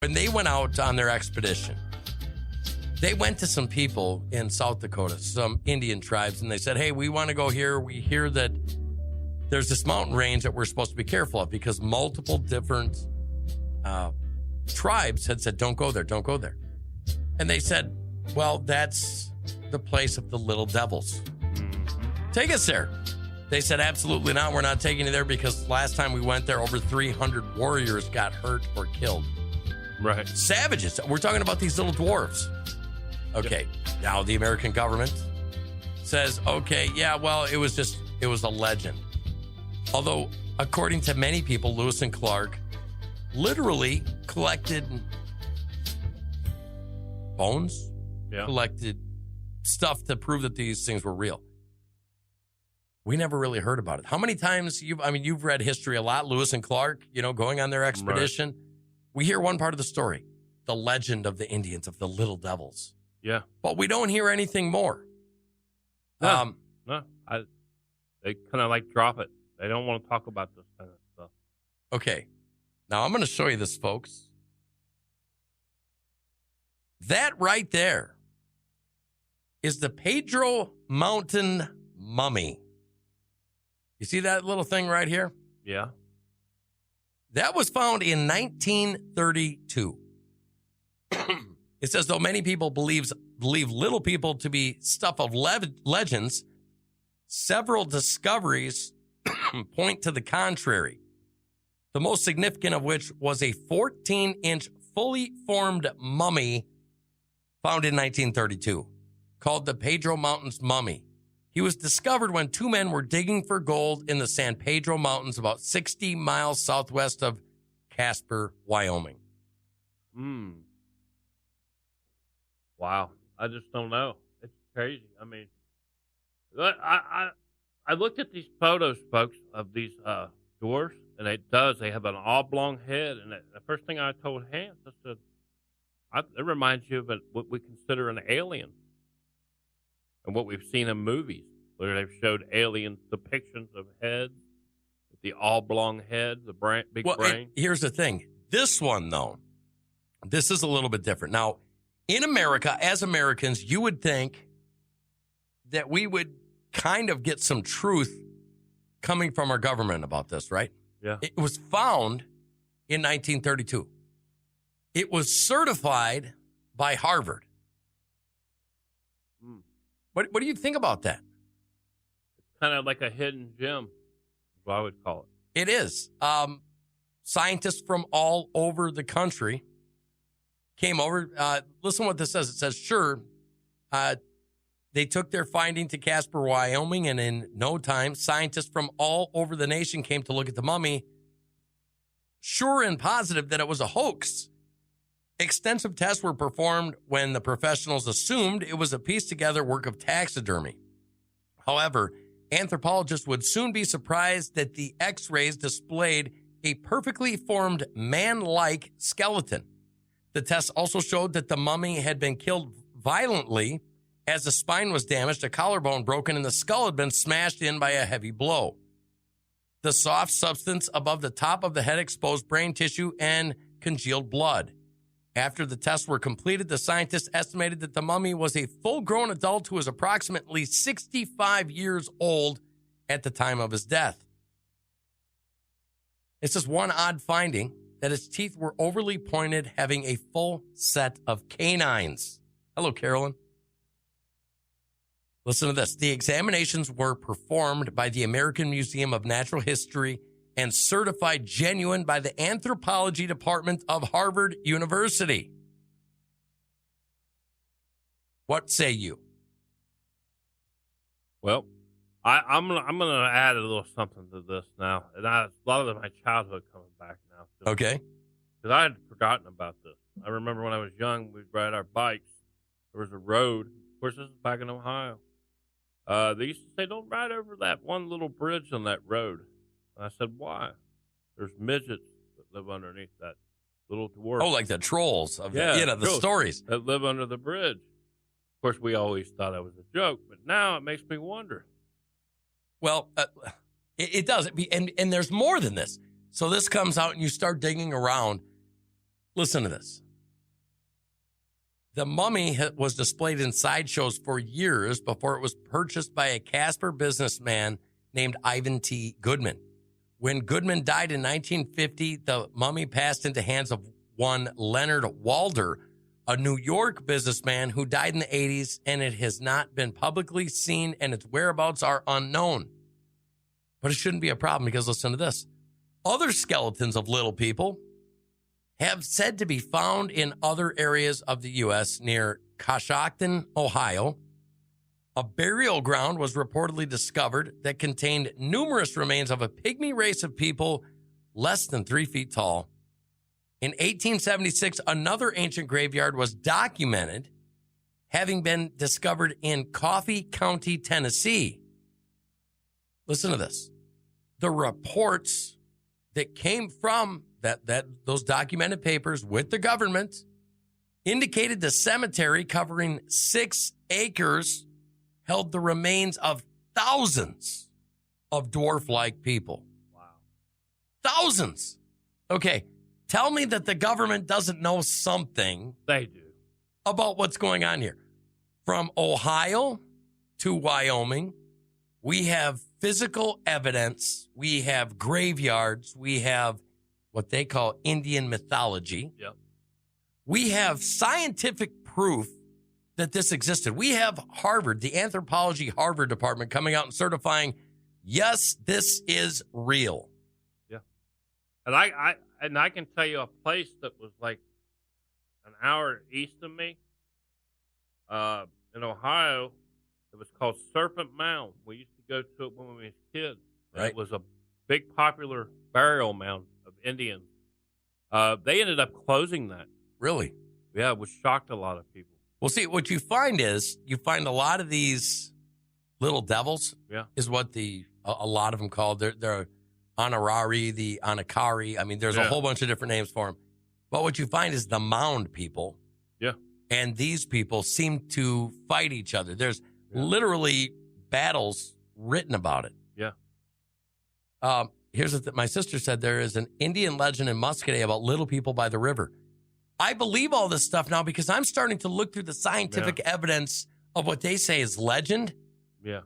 When they went out on their expedition, they went to some people in South Dakota, some Indian tribes, and they said, hey, we want to go here. We hear that there's this mountain range that we're supposed to be careful of because multiple different tribes had said, don't go there, don't go there. And they said, well, that's the place of the little devils. Take us there. They said, absolutely not. We're not taking you there because last time we went there, over 300 warriors got hurt or killed. Right. Savages. We're talking about these little dwarves. Okay. Yep. Now the American government says, okay, yeah, well, it was a legend. Although, according to many people, Lewis and Clark literally collected bones, collected stuff to prove that these things were real. We never really heard about it. How many times you've read history a lot, Lewis and Clark, going on their expedition. Right. We hear one part of the story, the legend of the Indians, of the little devils. Yeah. But we don't hear anything more. No, they kind of drop it. They don't want to talk about this kind of stuff. Okay. Now I'm going to show you this, folks. That right there is the Pedro Mountain Mummy. You see that little thing right here? Yeah. That was found in 1932. It says, though many people believe little people to be stuff of legends, several discoveries point to the contrary. The most significant of which was a 14-inch fully formed mummy found in 1932 called the Pedro Mountains Mummy. He was discovered when two men were digging for gold in the San Pedro Mountains about 60 miles southwest of Casper, Wyoming. Wow. I just don't know. It's crazy. I mean, I looked at these photos, folks, of these dwarfs, and they have an oblong head. And the first thing I told Hans, I said, it reminds you of what we consider an alien. And what we've seen in movies, where they've showed alien depictions of heads, with the oblong head, the big brain. Here's the thing. This one, though, this is a little bit different. Now, in America, as Americans, you would think that we would kind of get some truth coming from our government about this, right? Yeah. It was found in 1932. It was certified by Harvard. What do you think about that? It's kind of like a hidden gem, is what I would call it. It is. Scientists from all over the country came over. Listen what this says. It says, sure, they took their finding to Casper, Wyoming, and in no time, scientists from all over the nation came to look at the mummy, sure and positive that it was a hoax. Extensive tests were performed when the professionals assumed it was a pieced-together work of taxidermy. However, anthropologists would soon be surprised that the X-rays displayed a perfectly formed man-like skeleton. The tests also showed that the mummy had been killed violently as the spine was damaged, a collarbone broken, and the skull had been smashed in by a heavy blow. The soft substance above the top of the head exposed brain tissue and congealed blood. After the tests were completed, the scientists estimated that the mummy was a full-grown adult who was approximately 65 years old at the time of his death. It's just one odd finding that his teeth were overly pointed, having a full set of canines. Hello, Carolyn. Listen to this. The examinations were performed by the American Museum of Natural History and certified genuine by the Anthropology Department of Harvard University. What say you? Well, I'm gonna add a little something to this now, and a lot of my childhood coming back now. Okay. Because I had forgotten about this. I remember when I was young, we'd ride our bikes. There was a road. Of course, this is back in Ohio. They used to say, "Don't ride over that one little bridge on that road." And I said, "Why?" There's midgets that live underneath that little dwarf. Oh, like the trolls of the trolls stories that live under the bridge. Of course, we always thought that was a joke, but now it makes me wonder. Well, it does. And there's more than this. So this comes out and you start digging around. Listen to this. The mummy was displayed in sideshows for years before it was purchased by a Casper businessman named Ivan T. Goodman. When Goodman died in 1950, the mummy passed into hands of one Leonard Walder, a New York businessman who died in the 80s, and it has not been publicly seen, and its whereabouts are unknown. But it shouldn't be a problem because listen to this. Other skeletons of little people have said to be found in other areas of the U.S. near Coshocton, Ohio. A burial ground was reportedly discovered that contained numerous remains of a pygmy race of people less than 3 feet tall. In 1876, another ancient graveyard was documented, having been discovered in Coffee County, Tennessee. Listen to this. The reports that came from those documented papers with the government indicated the cemetery covering 6 acres held the remains of thousands of dwarf-like people. Wow. Thousands. Okay, tell me that the government doesn't know something. They do. About what's going on here. From Ohio to Wyoming, we have physical evidence. We have graveyards. We have what they call Indian mythology. Yep. We have scientific proof that this existed. We have Harvard, the anthropology Harvard department coming out and certifying, yes, this is real. Yeah. And I can tell you a place that was like an hour east of me, in Ohio. It was called Serpent Mound. We used to go to it when we were kids. Right. It was a big popular burial mound of Indians. They ended up closing that. Really? Yeah, which shocked a lot of people. Well, see, what you find is you find a lot of these little devils. Yeah. Is what a lot of them called. They're honorari, the anakari. I mean, there's a whole bunch of different names for them. But what you find is the mound people. Yeah. And these people seem to fight each other. There's literally battles written about it. Yeah. Here's my sister said there is an Indian legend in Muscadet about little people by the river. I believe all this stuff now because I'm starting to look through the scientific evidence of what they say is legend. Yeah.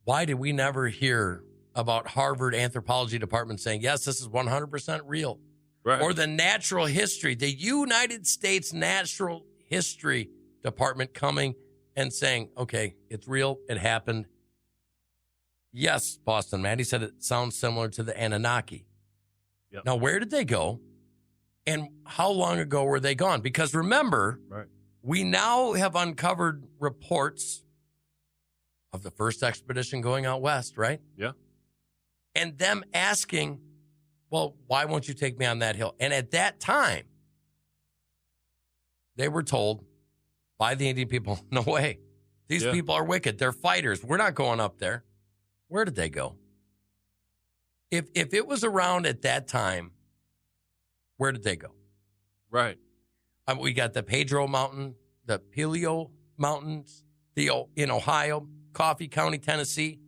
Why did we never hear about Harvard anthropology department saying, yes, this is 100% real? Right. Or the natural history, the United States Natural History Department coming and saying, okay, it's real. It happened. Yes, Boston Matt, he said it sounds similar to the Anunnaki. Yep. Now, where did they go? And how long ago were they gone? Because remember, we now have uncovered reports of the first expedition going out west, right? Yeah. And them asking, well, why won't you take me on that hill? And at that time, they were told by the Indian people, no way. These people are wicked. They're fighters. We're not going up there. Where did they go? If it was around at that time, where did they go? Right. We got the Pedro Mountain, the Pilio Mountains, in Ohio, Coffee County, Tennessee.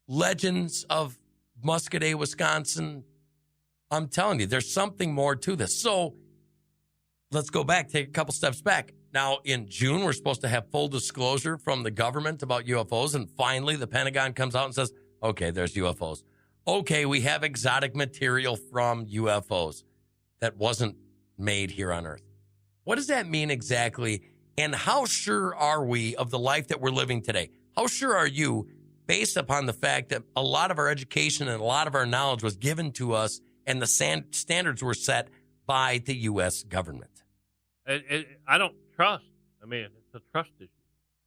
Legends of Muscadet, Wisconsin. I'm telling you, there's something more to this. So let's go back, take a couple steps back. Now, in June, we're supposed to have full disclosure from the government about UFOs. And finally, the Pentagon comes out and says, okay, there's UFOs. Okay, we have exotic material from UFOs that wasn't made here on Earth. What does that mean exactly? And how sure are we of the life that we're living today? How sure are you, based upon the fact that a lot of our education and a lot of our knowledge was given to us and the standards were set by the U.S. government? I don't trust. I mean, it's a trust issue.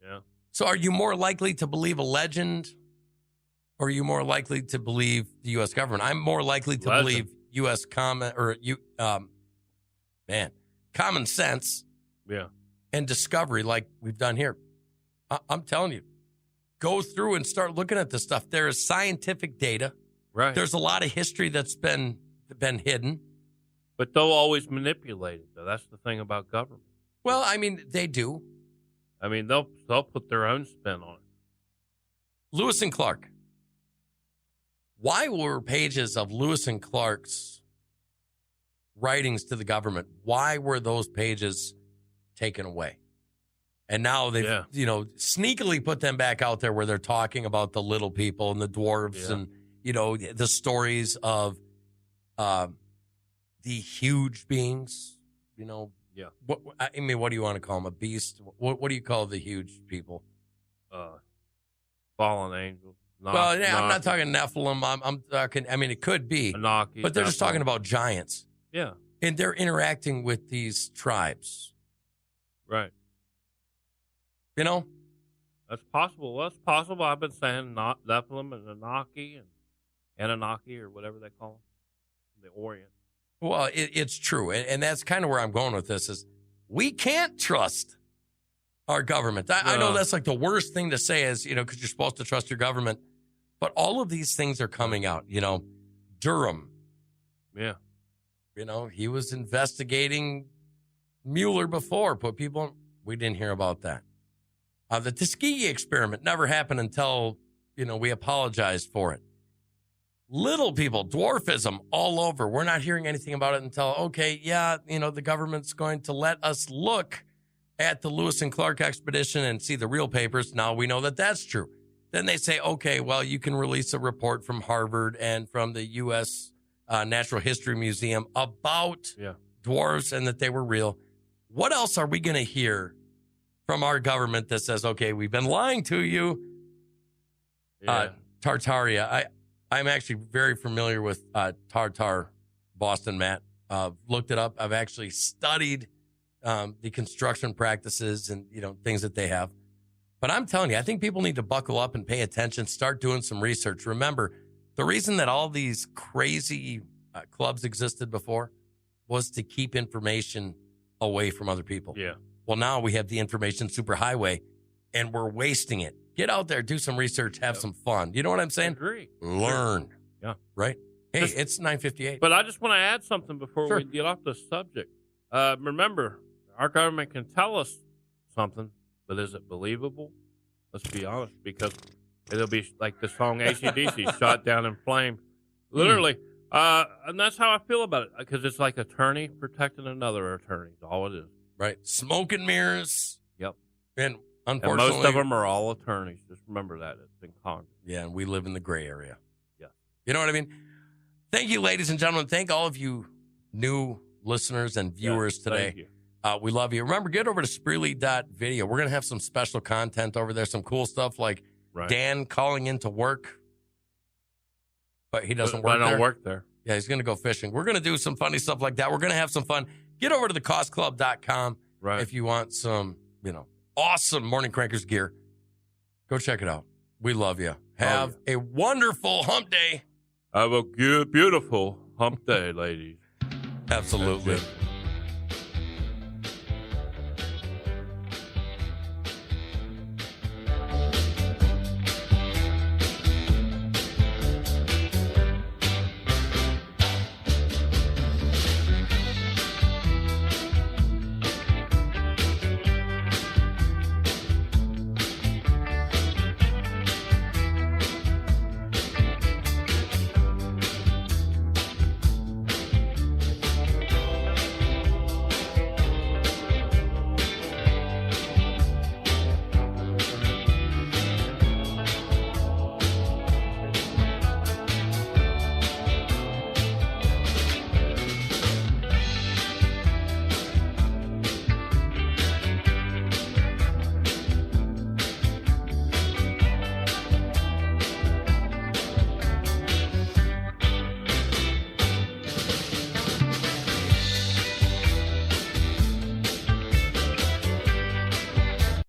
Yeah. So are you more likely to believe a legend, or are you more likely to believe the U.S. government? I'm more likely to believe U.S. common sense and discovery like we've done here. I'm telling you, go through and start looking at this stuff. There is scientific data. Right. There's a lot of history that's been hidden. But they'll always manipulate it, though. That's the thing about government. Well, I mean, they do. I mean, they'll put their own spin on it. Lewis and Clark. Why were pages of Lewis and Clark's writings to the government. Why were those pages taken away? And now they've, sneakily put them back out there where they're talking about the little people and the dwarves and, the stories of the huge beings, Yeah. What do you want to call them? A beast? What do you call the huge people? Fallen angels. I'm not talking Nephilim. I'm talking, it could be. Anunnaki, but they're just talking about giants. Yeah. And they're interacting with these tribes. Right. That's possible. That's possible. I've been saying Nephilim and Anunnaki or whatever they call them, the Orient. Well, it's true. And that's kind of where I'm going with this is we can't trust our government. I know that's like the worst thing to say is, because you're supposed to trust your government. But all of these things are coming out. Durham. Yeah. He was investigating Mueller before. We didn't hear about that. The Tuskegee experiment never happened until, we apologized for it. Little people, dwarfism all over. We're not hearing anything about it until, the government's going to let us look at the Lewis and Clark expedition and see the real papers. Now we know that that's true. Then they say, okay, well, you can release a report from Harvard and from the U.S. Natural History Museum about dwarves and that they were real. What else are we going to hear from our government that says, okay, we've been lying to you? Tartaria. I'm actually very familiar with Tartar, Boston, Matt. Looked it up. I've actually studied the construction practices and, things that they have. But I'm telling you, I think people need to buckle up and pay attention, start doing some research. Remember, the reason that all these crazy clubs existed before was to keep information away from other people. Yeah. Well, now we have the information superhighway, and we're wasting it. Get out there, do some research, have some fun. You know what I'm saying? I agree. Learn. Yeah. Right? Hey, it's 9:58. But I just want to add something before we get off the subject. Remember, our government can tell us something, but is it believable? Let's be honest, because it'll be like the song AC/DC, shot down in flame. Literally. And that's how I feel about it, because it's like attorney protecting another attorney. That's all it is. Right. Smoke and mirrors. Yep. And unfortunately, and most of them are all attorneys. Just remember that. It's in Congress. Yeah, and we live in the gray area. Yeah. You know what I mean? Thank you, ladies and gentlemen. Thank all of you new listeners and viewers today. Thank you. We love you. Remember, get over to Spreely.video. We're going to have some special content over there, some cool stuff like Dan calling into work, but he doesn't work there. I don't work there. Yeah, he's going to go fishing. We're going to do some funny stuff like that. We're going to have some fun. Get over to thecostclub.com if you want some, awesome Morning Crankers gear. Go check it out. We love you. Have a wonderful hump day. Have a beautiful hump day, ladies. Absolutely.